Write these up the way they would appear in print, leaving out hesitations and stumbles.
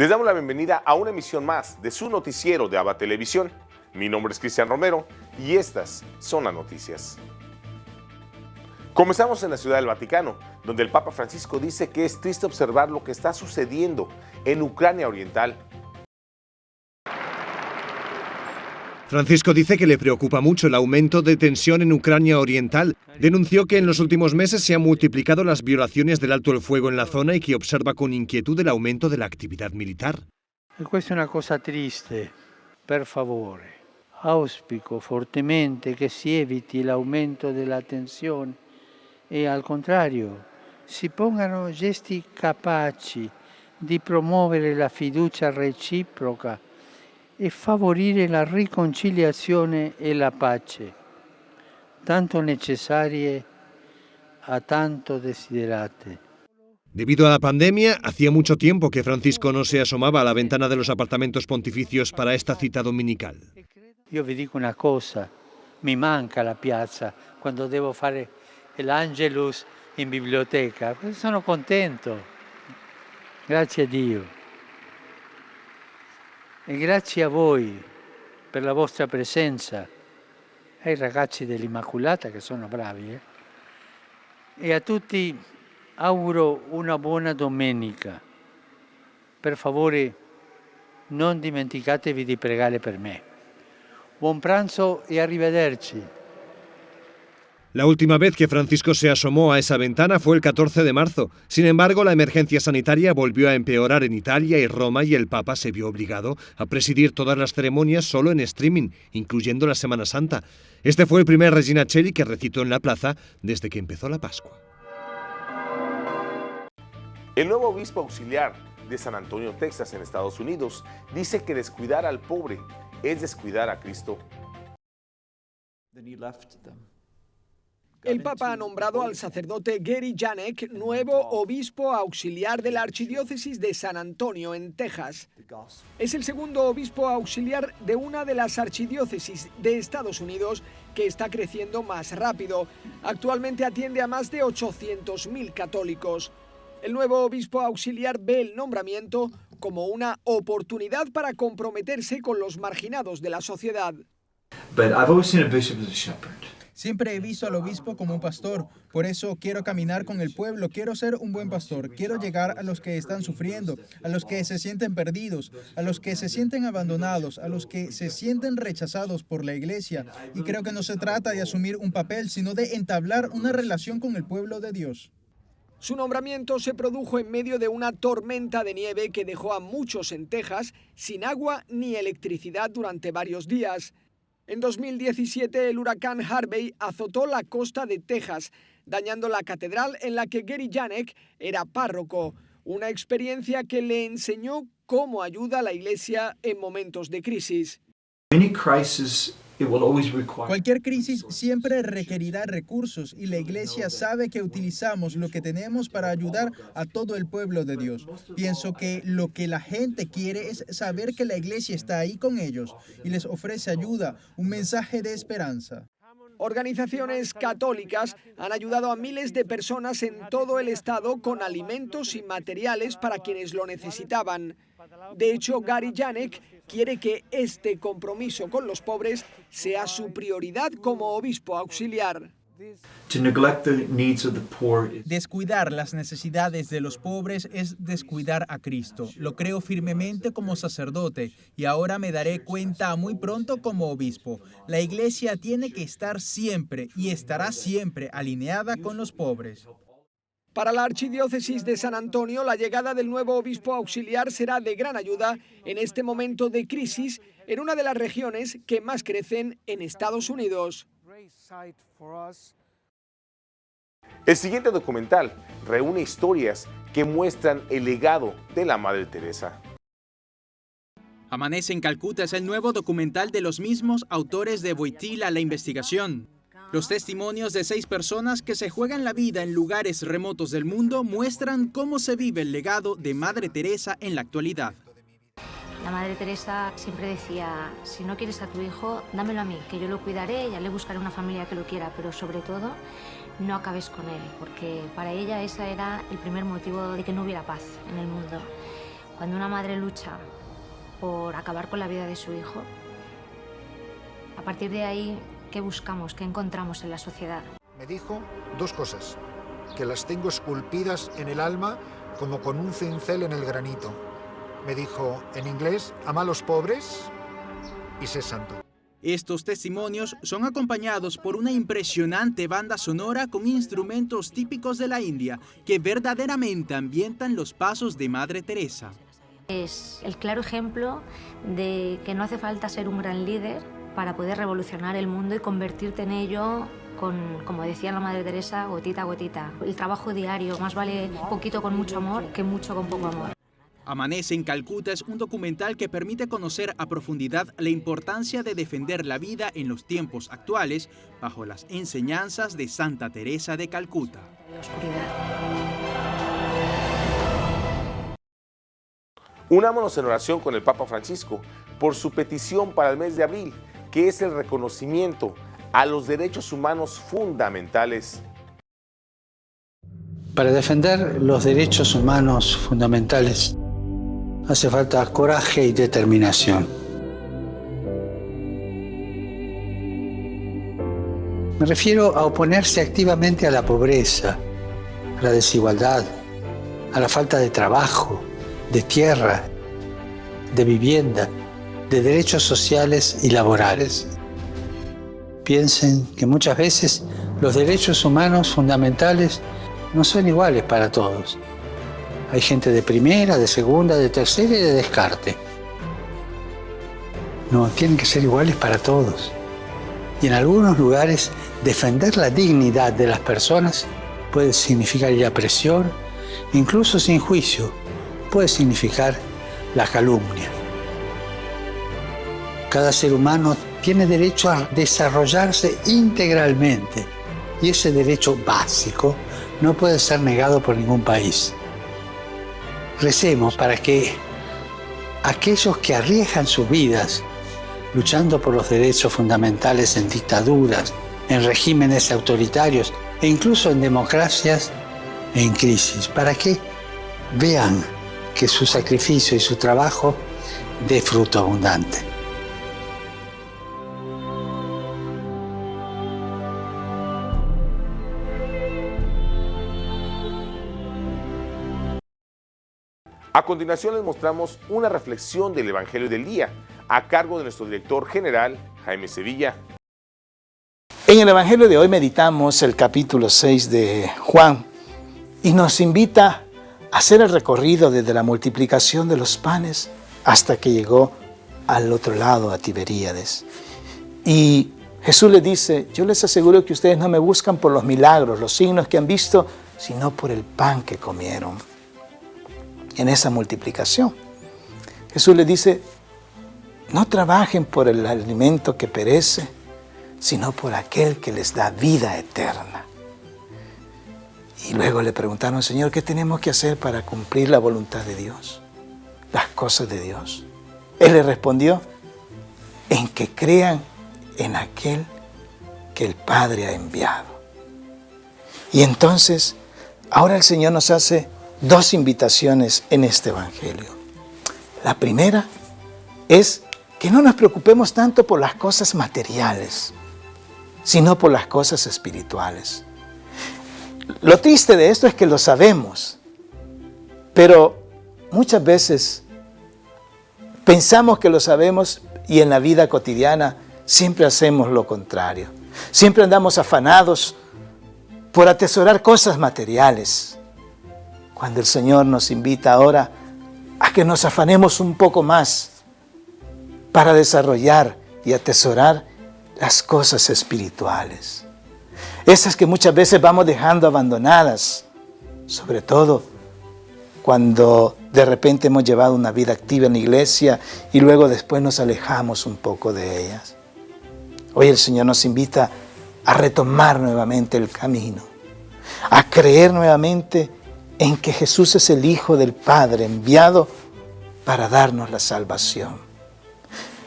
Les damos la bienvenida a una emisión más de su noticiero de ABA Televisión. Mi nombre es Cristian Romero y estas son las noticias. Comenzamos en la Ciudad del Vaticano, donde el Papa Francisco dice que es triste observar lo que está sucediendo en Ucrania Oriental. Francisco dice que le preocupa mucho el aumento de tensión en Ucrania Oriental. Denunció que en los últimos meses se han multiplicado las violaciones del alto el fuego en la zona y que observa con inquietud el aumento de la actividad militar. Questa è una cosa triste, per favore. Auspico fortemente che si eviti l'aumento della tensione e al contrario si pongano gesti capaci di promuovere la fiducia reciproca e favorire la riconciliazione e la pace, tanto necessarie a tanto desiderate. Debido a la pandemia, hacía mucho tiempo que Francisco no se asomaba a la ventana de los apartamentos pontificios para esta cita dominical. Io vi dico una cosa, mi manca la piazza quando devo fare l'Angelus in biblioteca, sono contento, grazie a Dio. E grazie a voi per la vostra presenza, ai ragazzi dell'Immacolata che sono bravi, e a tutti auguro una buona domenica. Per favore non dimenticatevi di pregare per me. Buon pranzo e arrivederci. La última vez que Francisco se asomó a esa ventana fue el 14 de marzo. Sin embargo, la emergencia sanitaria volvió a empeorar en Italia y Roma y el Papa se vio obligado a presidir todas las ceremonias solo en streaming, incluyendo la Semana Santa. Este fue el primer Regina Coeli que recitó en la plaza desde que empezó la Pascua. El nuevo obispo auxiliar de San Antonio, Texas, en Estados Unidos, dice que descuidar al pobre es descuidar a Cristo. El Papa ha nombrado al sacerdote Gary Janek nuevo obispo auxiliar de la Archidiócesis de San Antonio, en Texas. Es el segundo obispo auxiliar de una de las archidiócesis de Estados Unidos que está creciendo más rápido. Actualmente atiende a más de 800.000 católicos. El nuevo obispo auxiliar ve el nombramiento como una oportunidad para comprometerse con los marginados de la sociedad. Siempre he visto al obispo como un pastor, por eso quiero caminar con el pueblo, quiero ser un buen pastor, quiero llegar a los que están sufriendo, a los que se sienten perdidos, a los que se sienten abandonados, a los que se sienten rechazados por la iglesia. Y creo que no se trata de asumir un papel, sino de entablar una relación con el pueblo de Dios. Su nombramiento se produjo en medio de una tormenta de nieve que dejó a muchos en Texas sin agua ni electricidad durante varios días. En 2017, el huracán Harvey azotó la costa de Texas, dañando la catedral en la que Gary Janek era párroco, una experiencia que le enseñó cómo ayuda a la iglesia en momentos de crisis. Cualquier crisis siempre requerirá recursos y la iglesia sabe que utilizamos lo que tenemos para ayudar a todo el pueblo de Dios. Pienso que lo que la gente quiere es saber que la iglesia está ahí con ellos y les ofrece ayuda, un mensaje de esperanza. Organizaciones católicas han ayudado a miles de personas en todo el estado con alimentos y materiales para quienes lo necesitaban. De hecho, Gary Janek quiere que este compromiso con los pobres sea su prioridad como obispo auxiliar. Descuidar las necesidades de los pobres es descuidar a Cristo. Lo creo firmemente como sacerdote y ahora me daré cuenta muy pronto como obispo. La iglesia tiene que estar siempre y estará siempre alineada con los pobres. Para la Archidiócesis de San Antonio, la llegada del nuevo obispo auxiliar será de gran ayuda en este momento de crisis en una de las regiones que más crecen en Estados Unidos. El siguiente documental reúne historias que muestran el legado de la Madre Teresa. Amanece en Calcuta es el nuevo documental de los mismos autores de Wojtyla, la investigación. Los testimonios de 6 personas que se juegan la vida en lugares remotos del mundo muestran cómo se vive el legado de Madre Teresa en la actualidad. La Madre Teresa siempre decía, si no quieres a tu hijo, dámelo a mí, que yo lo cuidaré, ya le buscaré una familia que lo quiera, pero sobre todo, no acabes con él, porque para ella ese era el primer motivo de que no hubiera paz en el mundo. Cuando una madre lucha por acabar con la vida de su hijo, a partir de ahí, ¿qué buscamos? ¿Qué encontramos en la sociedad? Me dijo dos cosas, que las tengo esculpidas en el alma como con un cincel en el granito. Me dijo en inglés, ama a los pobres y sé santo. Estos testimonios son acompañados por una impresionante banda sonora con instrumentos típicos de la India que verdaderamente ambientan los pasos de Madre Teresa. Es el claro ejemplo de que no hace falta ser un gran líder para poder revolucionar el mundo y convertirte en ello con, como decía la Madre Teresa, gotita a gotita. El trabajo diario, más vale poquito con mucho amor que mucho con poco amor. Amanece en Calcuta es un documental que permite conocer a profundidad la importancia de defender la vida en los tiempos actuales bajo las enseñanzas de Santa Teresa de Calcuta. La oscuridad. Unámonos en oración con el Papa Francisco por su petición para el mes de abril, que es el reconocimiento a los derechos humanos fundamentales. Para defender los derechos humanos fundamentales hace falta coraje y determinación. Me refiero a oponerse activamente a la pobreza, a la desigualdad, a la falta de trabajo, de tierra, de vivienda, de derechos sociales y laborales. Piensen que muchas veces los derechos humanos fundamentales no son iguales para todos. Hay gente de primera, de segunda, de tercera y de descarte. No, tienen que ser iguales para todos. Y en algunos lugares, defender la dignidad de las personas puede significar ir a prisión, incluso sin juicio, puede significar la calumnia. Cada ser humano tiene derecho a desarrollarse integralmente y ese derecho básico no puede ser negado por ningún país. Recemos para que aquellos que arriesgan sus vidas luchando por los derechos fundamentales en dictaduras, en regímenes autoritarios e incluso en democracias en crisis, para que vean que su sacrificio y su trabajo dé fruto abundante. A continuación les mostramos una reflexión del Evangelio del día, a cargo de nuestro director general, Jaime Sevilla. En el Evangelio de hoy meditamos el capítulo 6 de Juan y nos invita a hacer el recorrido desde la multiplicación de los panes hasta que llegó al otro lado, a Tiberíades. Y Jesús les dice, yo les aseguro que ustedes no me buscan por los milagros, los signos que han visto, sino por el pan que comieron en esa multiplicación. Jesús les dice, no trabajen por el alimento que perece, sino por aquel que les da vida eterna. Y luego le preguntaron, Señor, ¿qué tenemos que hacer para cumplir la voluntad de Dios? Las cosas de Dios. Él le respondió, en que crean en aquel que el Padre ha enviado. Y entonces, ahora el Señor nos hace dos invitaciones en este Evangelio. La primera es que no nos preocupemos tanto por las cosas materiales, sino por las cosas espirituales. Lo triste de esto es que lo sabemos, pero muchas veces pensamos que lo sabemos y en la vida cotidiana siempre hacemos lo contrario. Siempre andamos afanados por atesorar cosas materiales, cuando el Señor nos invita ahora a que nos afanemos un poco más para desarrollar y atesorar las cosas espirituales. Esas que muchas veces vamos dejando abandonadas, sobre todo cuando de repente hemos llevado una vida activa en la iglesia y luego después nos alejamos un poco de ellas. Hoy el Señor nos invita a retomar nuevamente el camino, a creer nuevamente en que Jesús es el Hijo del Padre enviado para darnos la salvación.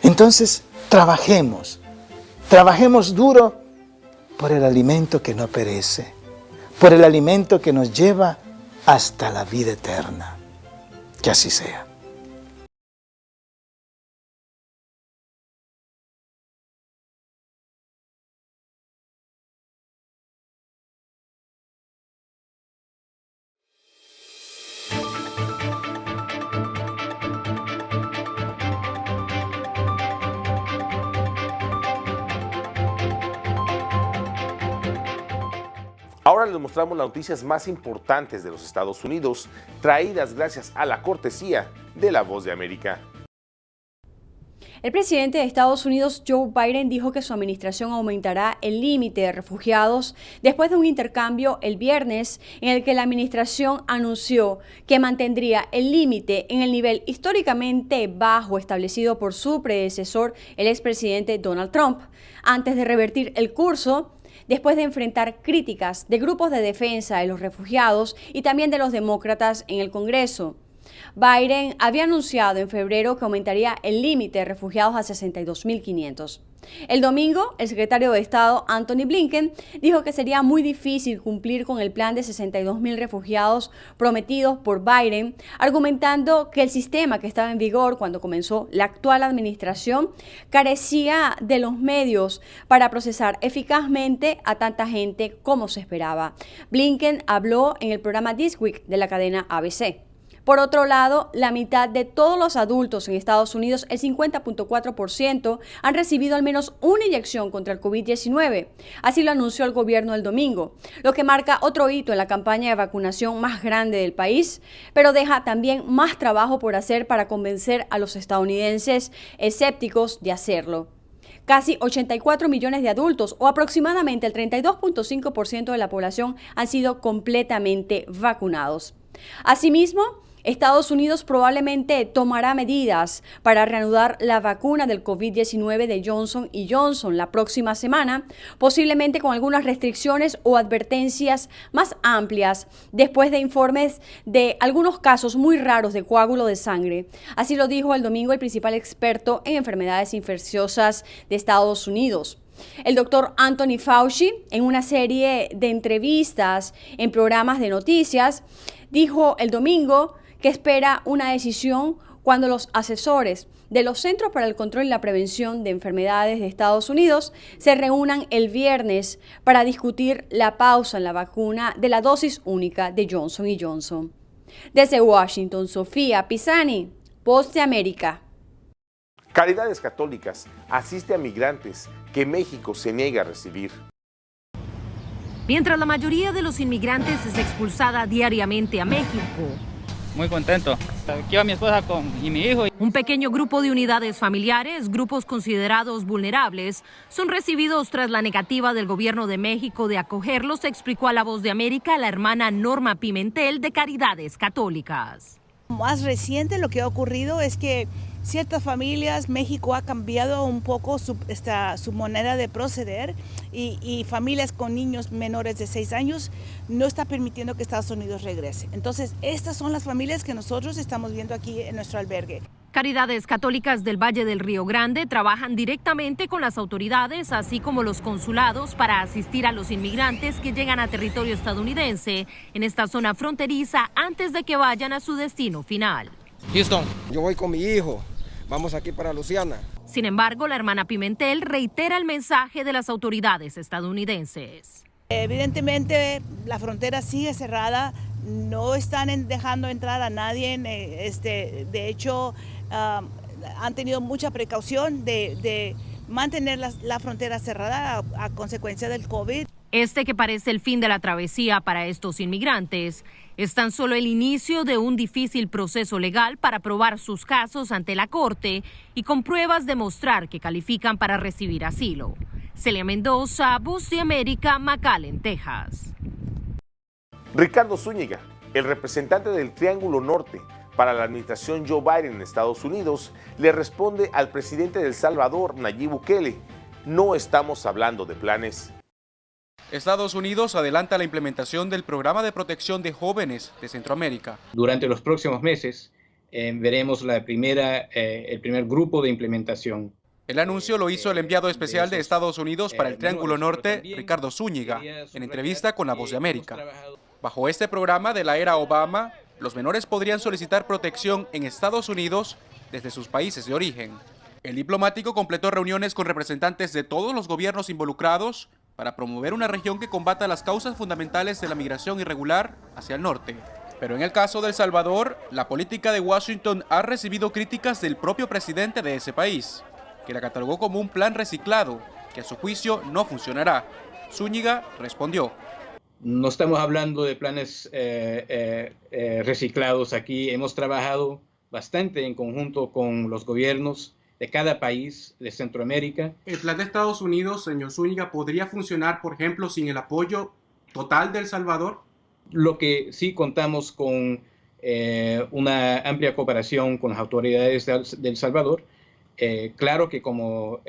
Entonces, trabajemos duro por el alimento que no perece, por el alimento que nos lleva hasta la vida eterna. Que así sea. Ahora les mostramos las noticias más importantes de los Estados Unidos, traídas gracias a la cortesía de La Voz de América. El presidente de Estados Unidos, Joe Biden, dijo que su administración aumentará el límite de refugiados después de un intercambio el viernes en el que la administración anunció que mantendría el límite en el nivel históricamente bajo establecido por su predecesor, el expresidente Donald Trump, antes de revertir el curso después de enfrentar críticas de grupos de defensa de los refugiados y también de los demócratas en el Congreso. Biden había anunciado en febrero que aumentaría el límite de refugiados a 62.500. El domingo, el secretario de Estado, Antony Blinken, dijo que sería muy difícil cumplir con el plan de 62.000 refugiados prometidos por Biden, argumentando que el sistema que estaba en vigor cuando comenzó la actual administración carecía de los medios para procesar eficazmente a tanta gente como se esperaba. Blinken habló en el programa This Week de la cadena ABC. Por otro lado, la mitad de todos los adultos en Estados Unidos, el 50.4%, han recibido al menos una inyección contra el COVID-19. Así lo anunció el gobierno el domingo, lo que marca otro hito en la campaña de vacunación más grande del país, pero deja también más trabajo por hacer para convencer a los estadounidenses escépticos de hacerlo. Casi 84 millones de adultos, o aproximadamente el 32.5% de la población, han sido completamente vacunados. Asimismo, Estados Unidos probablemente tomará medidas para reanudar la vacuna del COVID-19 de Johnson & Johnson la próxima semana, posiblemente con algunas restricciones o advertencias más amplias después de informes de algunos casos muy raros de coágulo de sangre. Así lo dijo el domingo el principal experto en enfermedades infecciosas de Estados Unidos. El doctor Anthony Fauci, en una serie de entrevistas en programas de noticias, dijo el domingo que espera una decisión cuando los asesores de los Centros para el Control y la Prevención de Enfermedades de Estados Unidos se reúnan el viernes para discutir la pausa en la vacuna de la dosis única de Johnson & Johnson. Desde Washington, Sofía Pisani, Voz de América. Caridades Católicas asiste a migrantes que México se niega a recibir. Mientras la mayoría de los inmigrantes es expulsada diariamente a México. Muy contento. Aquí va mi esposa y mi hijo. Un pequeño grupo de unidades familiares, grupos considerados vulnerables, son recibidos tras la negativa del gobierno de México de acogerlos, explicó a La Voz de América la hermana Norma Pimentel de Caridades Católicas. Más reciente lo que ha ocurrido es que ciertas familias, México ha cambiado un poco su manera de proceder y familias con niños menores de 6 años no está permitiendo que Estados Unidos regrese. Entonces, estas son las familias que nosotros estamos viendo aquí en nuestro albergue. Caridades Católicas del Valle del Río Grande trabajan directamente con las autoridades, así como los consulados, para asistir a los inmigrantes que llegan a territorio estadounidense en esta zona fronteriza antes de que vayan a su destino final. Houston, yo voy con mi hijo. Vamos aquí para Luciana. Sin embargo, la hermana Pimentel reitera el mensaje de las autoridades estadounidenses. Evidentemente, la frontera sigue cerrada, no están dejando entrar a nadie. De hecho, han tenido mucha precaución de mantener la frontera cerrada a consecuencia del COVID. Este, que parece el fin de la travesía para estos inmigrantes, es tan solo el inicio de un difícil proceso legal para probar sus casos ante la Corte y con pruebas demostrar que califican para recibir asilo. Celia Mendoza, Voz de América, McAllen, Texas. Ricardo Zúñiga, el representante del Triángulo Norte para la administración Joe Biden en Estados Unidos, le responde al presidente de El Salvador, Nayib Bukele: no estamos hablando de planes. Estados Unidos adelanta la implementación del Programa de Protección de Jóvenes de Centroamérica. Durante los próximos meses veremos el primer grupo de implementación. El anuncio lo hizo el enviado especial de Estados Unidos para el Triángulo Norte, Ricardo Zúñiga, en entrevista con La Voz de América. Bajo este programa de la era Obama, los menores podrían solicitar protección en Estados Unidos desde sus países de origen. El diplomático completó reuniones con representantes de todos los gobiernos involucrados para promover una región que combata las causas fundamentales de la migración irregular hacia el norte. Pero en el caso de El Salvador, la política de Washington ha recibido críticas del propio presidente de ese país, que la catalogó como un plan reciclado, que a su juicio no funcionará. Zúñiga respondió: No estamos hablando de planes reciclados aquí. Hemos trabajado bastante en conjunto con los gobiernos de cada país de Centroamérica. ¿El plan de Estados Unidos, señor Zúñiga, podría funcionar, por ejemplo, sin el apoyo total de El Salvador? Lo que sí contamos con una amplia cooperación con las autoridades de El Salvador. Claro que como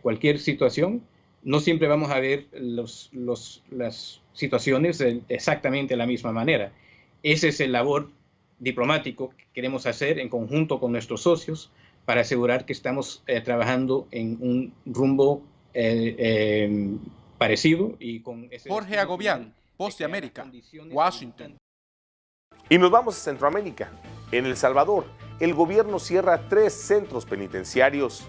cualquier situación, no siempre vamos a ver las situaciones exactamente de la misma manera. Ese es el labor diplomático que queremos hacer en conjunto con nuestros socios para asegurar que estamos trabajando en un rumbo parecido y con ese... Jorge Agobián, Voz de América, Washington. Y nos vamos a Centroamérica. En El Salvador, el gobierno cierra 3 centros penitenciarios.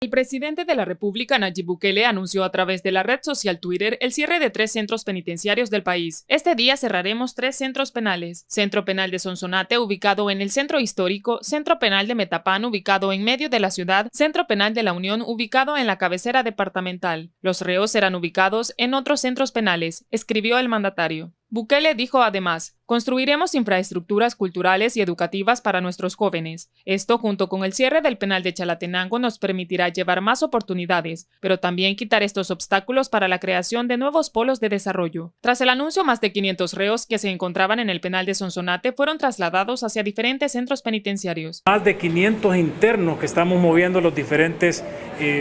El presidente de la República, Nayib Bukele, anunció a través de la red social Twitter el cierre de 3 centros penitenciarios del país. Este día cerraremos 3 centros penales. Centro Penal de Sonsonate, ubicado en el centro histórico, Centro Penal de Metapán, ubicado en medio de la ciudad, Centro Penal de la Unión, ubicado en la cabecera departamental. Los reos serán ubicados en otros centros penales, escribió el mandatario. Bukele dijo además, construiremos infraestructuras culturales y educativas para nuestros jóvenes. Esto, junto con el cierre del penal de Chalatenango, nos permitirá llevar más oportunidades, pero también quitar estos obstáculos para la creación de nuevos polos de desarrollo. Tras el anuncio, más de 500 reos que se encontraban en el penal de Sonsonate fueron trasladados hacia diferentes centros penitenciarios. Más de 500 internos que estamos moviendo los diferentes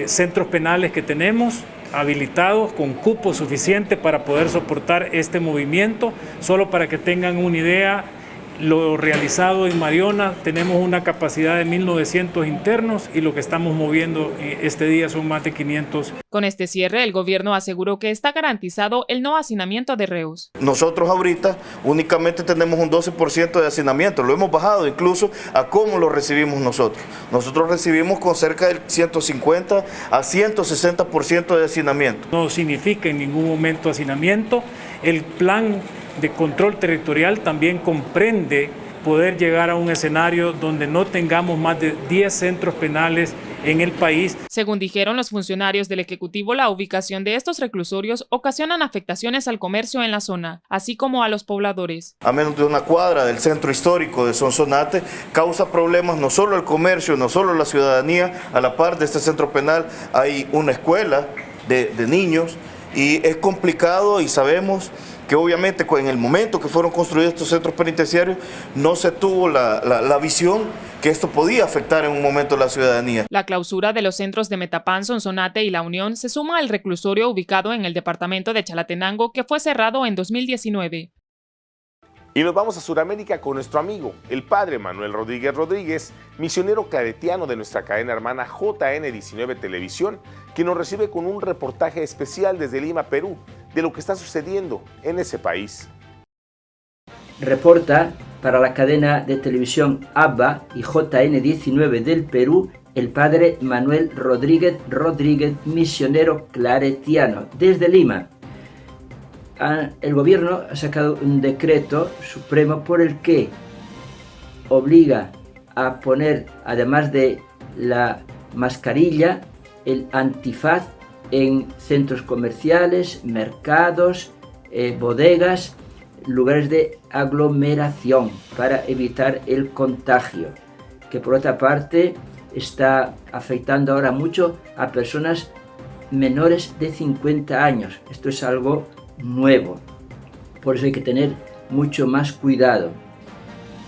centros penales que tenemos, habilitados con cupo suficiente para poder soportar este movimiento. Solo para que tengan una idea, lo realizado en Mariona, tenemos una capacidad de 1.900 internos y lo que estamos moviendo este día son más de 500. Con este cierre, el gobierno aseguró que está garantizado el no hacinamiento de reos. Nosotros ahorita únicamente tenemos un 12% de hacinamiento, lo hemos bajado incluso a cómo lo recibimos nosotros. Nosotros recibimos con cerca del 150 a 160% de hacinamiento. No significa en ningún momento hacinamiento. El plan de control territorial también comprende poder llegar a un escenario donde no tengamos más de 10 centros penales en el país. Según dijeron los funcionarios del Ejecutivo, la ubicación de estos reclusorios ocasionan afectaciones al comercio en la zona, así como a los pobladores. A menos de una cuadra del centro histórico de Sonsonate, causa problemas no solo al comercio, no solo a la ciudadanía. A la par de este centro penal hay una escuela de niños y es complicado, y sabemos que obviamente en el momento que fueron construidos estos centros penitenciarios no se tuvo la visión que esto podía afectar en un momento a la ciudadanía. La clausura de los centros de Metapán, Sonsonate y La Unión se suma al reclusorio ubicado en el departamento de Chalatenango, que fue cerrado en 2019. Y nos vamos a Sudamérica con nuestro amigo, el padre Manuel Rodríguez Rodríguez, misionero claretiano de nuestra cadena hermana JN19 Televisión, que nos recibe con un reportaje especial desde Lima, Perú, de lo que está sucediendo en ese país. Reporta para la cadena de televisión ABBA y JN19 del Perú, el padre Manuel Rodríguez Rodríguez, misionero claretiano, desde Lima. El gobierno ha sacado un decreto supremo por el que obliga a poner, además de la mascarilla, el antifaz en centros comerciales, mercados, bodegas, lugares de aglomeración para evitar el contagio, que por otra parte está afectando ahora mucho a personas menores de 50 años. Esto es algo nuevo, por eso hay que tener mucho más cuidado.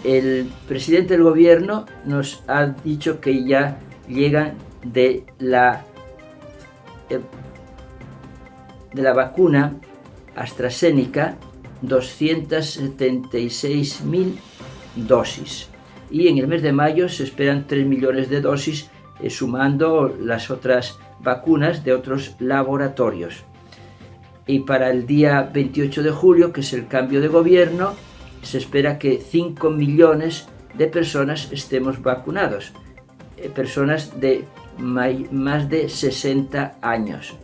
El presidente del gobierno nos ha dicho que ya llegan de la vacuna AstraZeneca 276.000 dosis, y en el mes de mayo se esperan 3 millones de dosis, sumando las otras vacunas de otros laboratorios. Y para el día 28 de julio, que es el cambio de gobierno, se espera que 5 millones de personas estemos vacunados, personas de más de 60 años.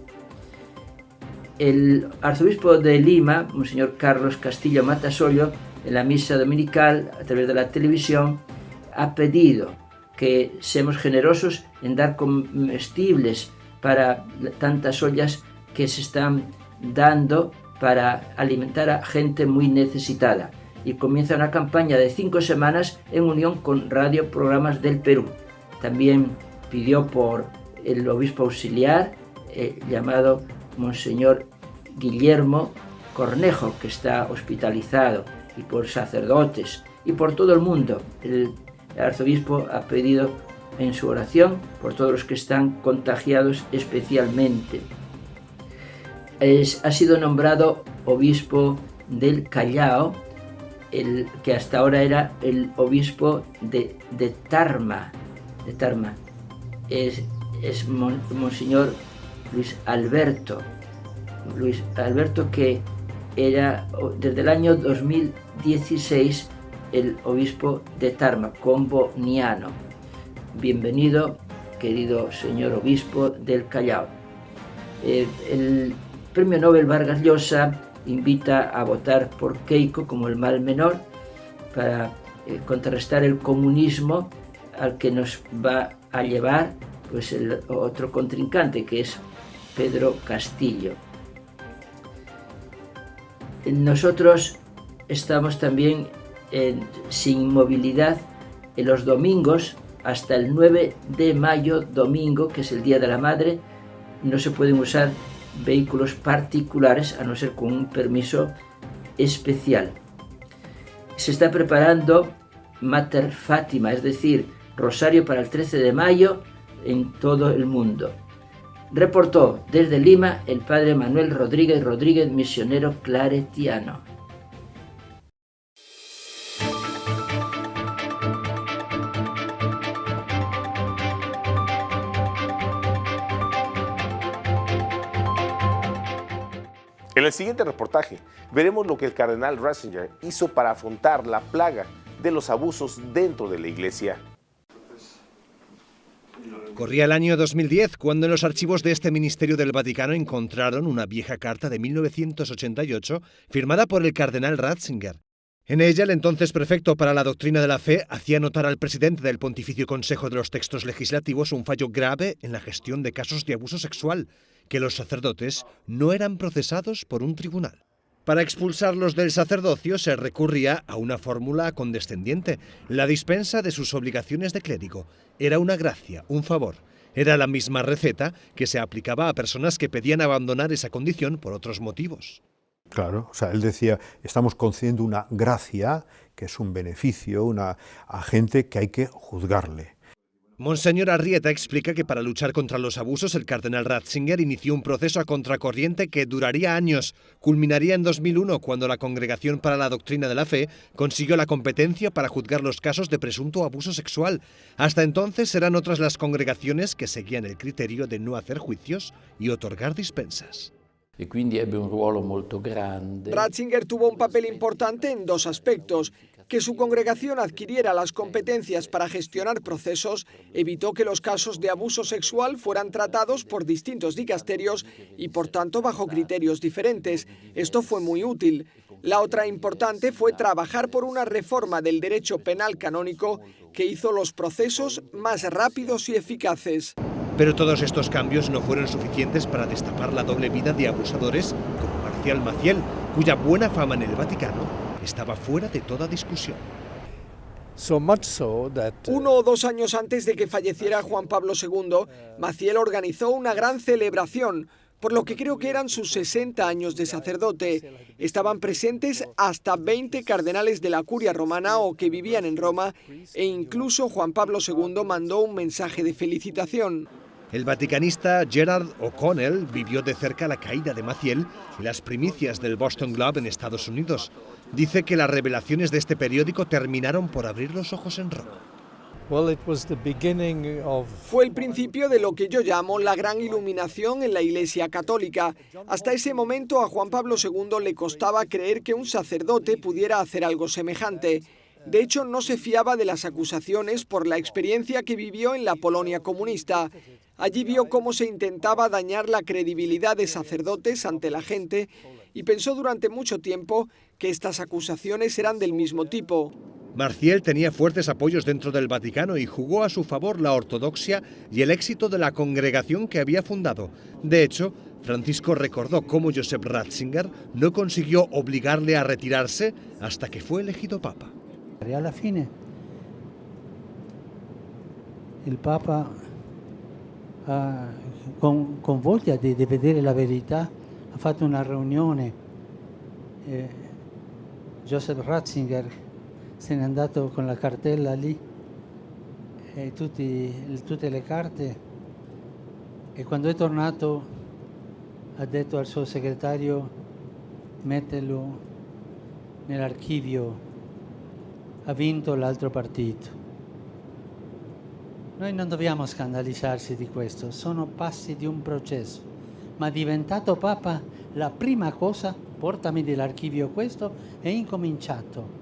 El arzobispo de Lima, Monseñor Carlos Castillo Matasollo, en la misa dominical a través de la televisión, ha pedido que seamos generosos en dar comestibles para tantas ollas que se están dando para alimentar a gente muy necesitada y comienza una campaña de 5 semanas en unión con radioprogramas del Perú. También pidió por el obispo auxiliar llamado Monseñor Guillermo Cornejo, que está hospitalizado, y por sacerdotes y por todo el mundo. El arzobispo ha pedido en su oración por todos los que están contagiados especialmente. Ha sido nombrado obispo del Callao, el que hasta ahora era el obispo de Tarma. Es Monseñor Luis Alberto, que era desde el año 2016 el obispo de Tarma, comboniano. Bienvenido, querido señor obispo del Callao. El Premio Nobel Vargas Llosa invita a votar por Keiko como el mal menor para contrarrestar el comunismo al que nos va a llevar pues el otro contrincante, que es Pedro Castillo. Nosotros estamos también sin movilidad en los domingos hasta el 9 de mayo, domingo, que es el Día de la Madre. No se pueden usar vehículos particulares a no ser con un permiso especial. Se está preparando Mater Fátima, es decir, Rosario para el 13 de mayo en todo el mundo. Reportó desde Lima el padre Manuel Rodríguez, misionero claretiano. En el siguiente reportaje veremos lo que el cardenal Ratzinger hizo para afrontar la plaga de los abusos dentro de la Iglesia. Corría el año 2010 cuando en los archivos de este ministerio del Vaticano encontraron una vieja carta de 1988 firmada por el cardenal Ratzinger. En ella, el entonces prefecto para la doctrina de la fe hacía notar al presidente del Pontificio Consejo de los Textos Legislativos un fallo grave en la gestión de casos de abuso sexual, que los sacerdotes no eran procesados por un tribunal. Para expulsarlos del sacerdocio se recurría a una fórmula condescendiente, la dispensa de sus obligaciones de clérigo. Era una gracia, un favor. Era la misma receta que se aplicaba a personas que pedían abandonar esa condición por otros motivos. Claro, o sea, él decía, estamos concediendo una gracia, que es un beneficio, a gente que hay que juzgarle. Monseñor Arrieta explica que para luchar contra los abusos el cardenal Ratzinger inició un proceso a contracorriente que duraría años. Culminaría en 2001 cuando la Congregación para la Doctrina de la Fe consiguió la competencia para juzgar los casos de presunto abuso sexual. Hasta entonces eran otras las congregaciones que seguían el criterio de no hacer juicios y otorgar dispensas. Ratzinger tuvo un papel importante en dos aspectos. Que su congregación adquiriera las competencias para gestionar procesos evitó que los casos de abuso sexual fueran tratados por distintos dicasterios y por tanto bajo criterios diferentes. Esto fue muy útil. La otra importante fue trabajar por una reforma del derecho penal canónico que hizo los procesos más rápidos y eficaces. Pero todos estos cambios no fueron suficientes para destapar la doble vida de abusadores como Marcial Maciel, cuya buena fama en el Vaticano estaba fuera de toda discusión. 1 o 2 años antes de que falleciera Juan Pablo II, Maciel organizó una gran celebración, por lo que creo que eran sus 60 años de sacerdote. Estaban presentes hasta 20 cardenales de la Curia Romana o que vivían en Roma, e incluso Juan Pablo II mandó un mensaje de felicitación. El vaticanista Gerard O'Connell vivió de cerca la caída de Maciel y las primicias del Boston Globe en Estados Unidos. Dice que las revelaciones de este periódico terminaron por abrir los ojos en Roma. Fue el principio de lo que yo llamo la gran iluminación en la Iglesia Católica. Hasta ese momento a Juan Pablo II le costaba creer que un sacerdote pudiera hacer algo semejante. De hecho, no se fiaba de las acusaciones por la experiencia que vivió en la Polonia comunista. Allí vio cómo se intentaba dañar la credibilidad de sacerdotes ante la gente y pensó durante mucho tiempo que estas acusaciones eran del mismo tipo. Marciel tenía fuertes apoyos dentro del Vaticano y jugó a su favor la ortodoxia y el éxito de la congregación que había fundado. De hecho, Francisco recordó cómo Joseph Ratzinger no consiguió obligarle a retirarse hasta que fue elegido papa. E alla fine il Papa, con voglia di vedere la verità, ha fatto una riunione. Joseph Ratzinger se n'è andato con la cartella lì e tutte le carte, e quando è tornato ha detto al suo segretario: mettelo nell'archivio, ha vinto l'altro partito. Noi non dobbiamo scandalizzarci di questo, sono passi di un processo, ma diventato Papa la prima cosa, portami dell'archivio questo, e incominciato.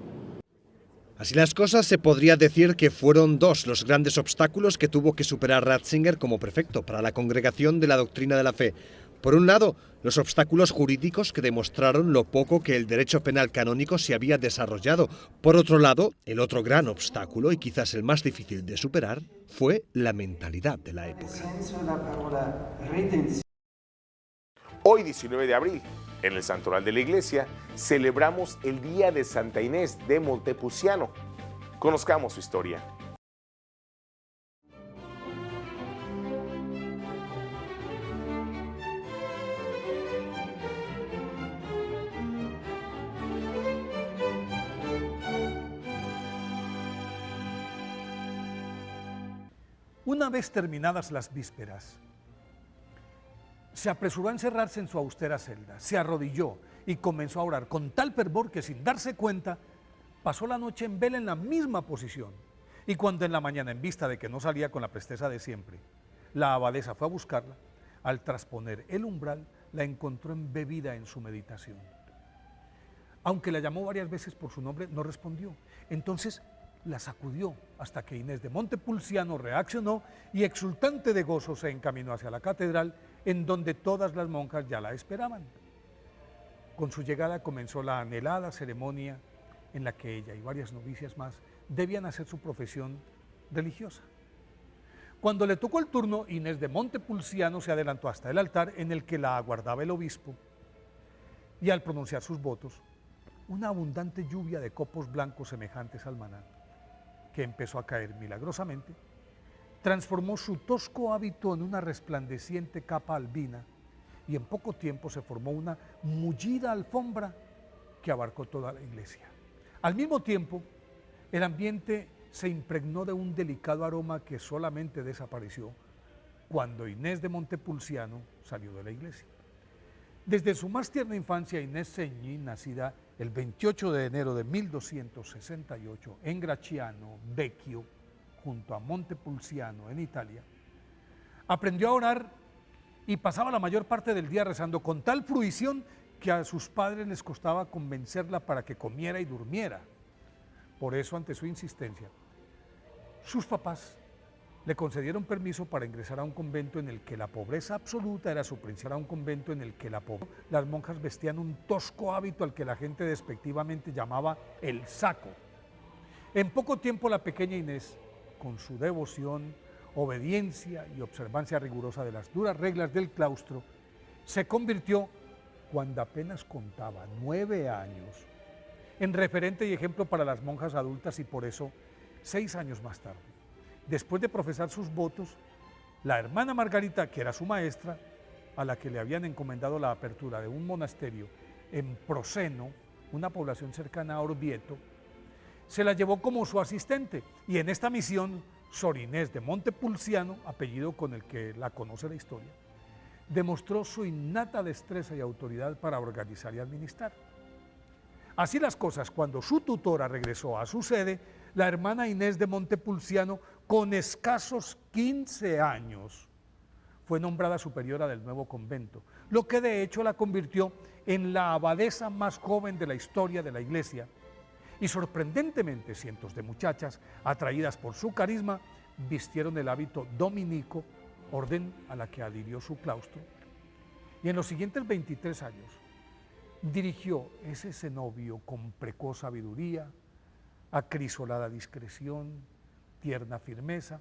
Así las cosas, se podría decir que fueron dos los grandes obstáculos que tuvo que superar Ratzinger como prefecto para la Congregación de la Doctrina de la Fe. Por un lado, los obstáculos jurídicos que demostraron lo poco que el derecho penal canónico se había desarrollado. Por otro lado, el otro gran obstáculo, y quizás el más difícil de superar, fue la mentalidad de la época. Hoy, 19 de abril, en el Santoral de la Iglesia, celebramos el Día de Santa Inés de Montepulciano. Conozcamos su historia. Una vez terminadas las vísperas, se apresuró a encerrarse en su austera celda, se arrodilló y comenzó a orar con tal fervor que, sin darse cuenta, pasó la noche en vela en la misma posición. Y cuando en la mañana, en vista de que no salía con la presteza de siempre, la abadesa fue a buscarla, al trasponer el umbral, la encontró embebida en su meditación. Aunque la llamó varias veces por su nombre, no respondió. Entonces la sacudió hasta que Inés de Montepulciano reaccionó y, exultante de gozo, se encaminó hacia la catedral, en donde todas las monjas ya la esperaban. Con su llegada comenzó la anhelada ceremonia en la que ella y varias novicias más debían hacer su profesión religiosa. Cuando le tocó el turno, Inés de Montepulciano se adelantó hasta el altar en el que la aguardaba el obispo, y al pronunciar sus votos, una abundante lluvia de copos blancos semejantes al maná, que empezó a caer milagrosamente, transformó su tosco hábito en una resplandeciente capa albina, y en poco tiempo se formó una mullida alfombra que abarcó toda la iglesia. Al mismo tiempo, el ambiente se impregnó de un delicado aroma que solamente desapareció cuando Inés de Montepulciano salió de la iglesia. Desde su más tierna infancia, Inés Segni, nacida el 28 de enero de 1268 en Gracciano Vecchio, junto a Montepulciano en Italia, aprendió a orar y pasaba la mayor parte del día rezando con tal fruición que a sus padres les costaba convencerla para que comiera y durmiera. Por eso, ante su insistencia, sus papás le concedieron permiso para ingresar a un convento en el que la pobreza absoluta era su principal, Las monjas vestían un tosco hábito al que la gente despectivamente llamaba el saco. En poco tiempo, la pequeña Inés, con su devoción, obediencia y observancia rigurosa de las duras reglas del claustro, se convirtió, cuando apenas contaba 9 años, en referente y ejemplo para las monjas adultas, y por eso, 6 años más tarde, después de profesar sus votos, la hermana Margarita, que era su maestra, a la que le habían encomendado la apertura de un monasterio en Proceno, una población cercana a Orvieto, se la llevó como su asistente, y en esta misión, Sor Inés de Montepulciano, apellido con el que la conoce la historia, demostró su innata destreza y autoridad para organizar y administrar. Así las cosas, cuando su tutora regresó a su sede, la hermana Inés de Montepulciano, con escasos 15 años, fue nombrada superiora del nuevo convento, lo que de hecho la convirtió en la abadesa más joven de la historia de la iglesia, y sorprendentemente cientos de muchachas, atraídas por su carisma, vistieron el hábito dominico, orden a la que adhirió su claustro, y en los siguientes 23 años dirigió ese cenobio con precoz sabiduría, acrisolada discreción, tierna firmeza,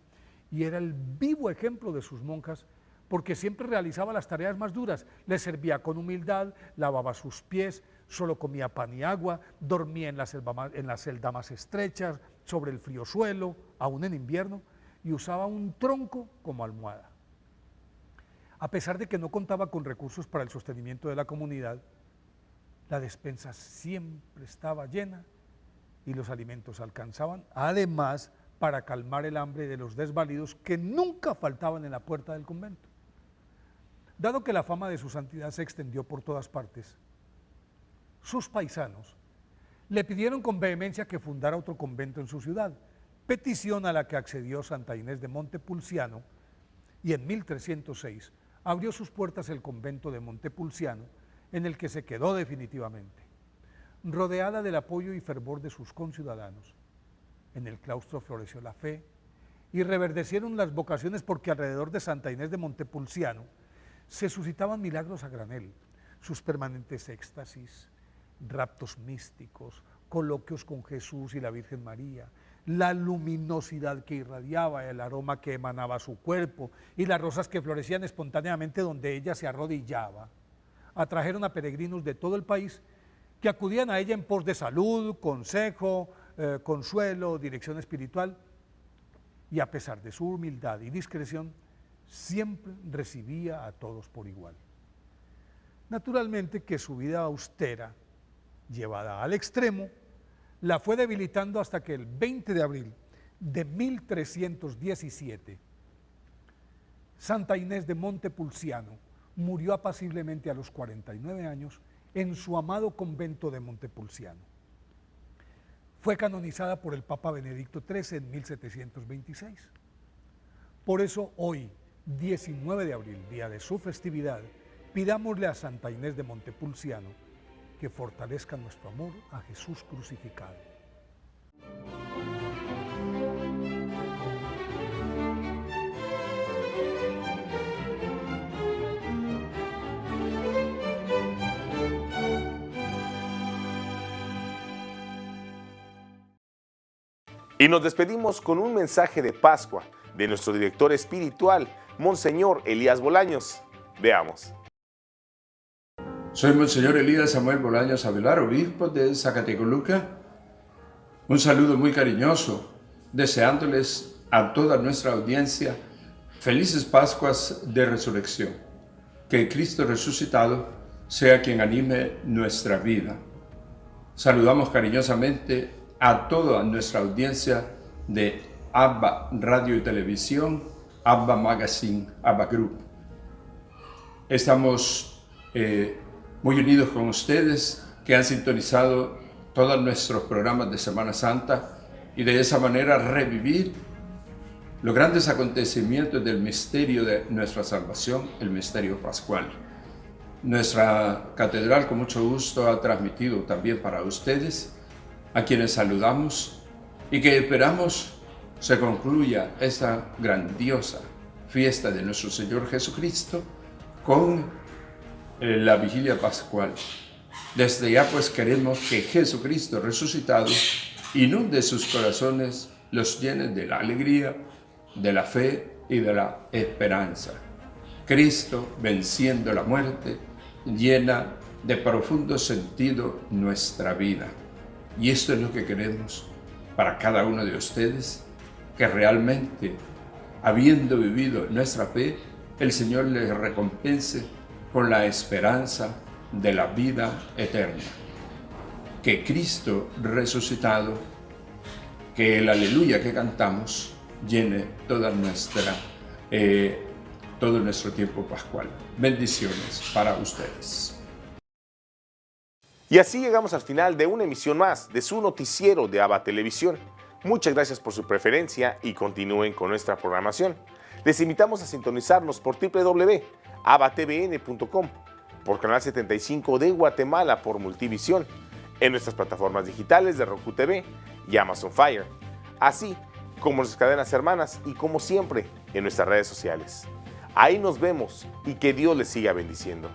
y era el vivo ejemplo de sus monjas porque siempre realizaba las tareas más duras, le servía con humildad, lavaba sus pies, solo comía pan y agua, dormía en la celda más estrecha, sobre el frío suelo, aún en invierno, y usaba un tronco como almohada. A pesar de que no contaba con recursos para el sostenimiento de la comunidad, la despensa siempre estaba llena y los alimentos alcanzaban, además, para calmar el hambre de los desvalidos que nunca faltaban en la puerta del convento. Dado que la fama de su santidad se extendió por todas partes, sus paisanos le pidieron con vehemencia que fundara otro convento en su ciudad, petición a la que accedió Santa Inés de Montepulciano, y en 1306 abrió sus puertas el convento de Montepulciano, en el que se quedó definitivamente. Rodeada del apoyo y fervor de sus conciudadanos, en el claustro floreció la fe y reverdecieron las vocaciones, porque alrededor de Santa Inés de Montepulciano se suscitaban milagros a granel, sus permanentes éxtasis, raptos místicos, coloquios con Jesús y la Virgen María, la luminosidad que irradiaba, el aroma que emanaba su cuerpo y las rosas que florecían espontáneamente donde ella se arrodillaba, atrajeron a peregrinos de todo el país que acudían a ella en pos de salud, consejo, consuelo, dirección espiritual, y a pesar de su humildad y discreción, siempre recibía a todos por igual. Naturalmente que su vida austera, llevada al extremo, la fue debilitando hasta que el 20 de abril de 1317, Santa Inés de Montepulciano murió apaciblemente a los 49 años en su amado convento de Montepulciano. Fue canonizada por el Papa Benedicto XIII en 1726. Por eso hoy, 19 de abril, día de su festividad, pidámosle a Santa Inés de Montepulciano que fortalezca nuestro amor a Jesús crucificado. Y nos despedimos con un mensaje de Pascua de nuestro director espiritual, Monseñor Elías Bolaños. Veamos. Soy Monseñor Elías Samuel Bolaños Avelar, obispo de Zacatecoluca. Un saludo muy cariñoso, deseándoles a toda nuestra audiencia felices Pascuas de Resurrección. Que Cristo resucitado sea quien anime nuestra vida. Saludamos cariñosamente a toda nuestra audiencia de ABBA Radio y Televisión, ABBA Magazine, ABBA Group. Estamos muy unidos con ustedes, que han sintonizado todos nuestros programas de Semana Santa, y de esa manera revivir los grandes acontecimientos del misterio de nuestra salvación, el misterio pascual. Nuestra catedral con mucho gusto ha transmitido también para ustedes, a quienes saludamos y que esperamos se concluya esta grandiosa fiesta de nuestro Señor Jesucristo con la vigilia pascual. Desde ya pues queremos que Jesucristo resucitado inunde sus corazones, los llene de la alegría, de la fe y de la esperanza. Cristo, venciendo la muerte, llena de profundo sentido nuestra vida. Y esto es lo que queremos para cada uno de ustedes, que realmente, habiendo vivido nuestra fe, el Señor les recompense con la esperanza de la vida eterna. Que Cristo resucitado, que el aleluya que cantamos llene todo nuestro tiempo pascual. Bendiciones para ustedes. Y así llegamos al final de una emisión más de su noticiero de ABBA Televisión. Muchas gracias por su preferencia y continúen con nuestra programación. Les invitamos a sintonizarnos por www.abbatvn.com, por Canal 75 de Guatemala por Multivisión, en nuestras plataformas digitales de Roku TV y Amazon Fire, así como nuestras cadenas hermanas y como siempre en nuestras redes sociales. Ahí nos vemos y que Dios les siga bendiciendo.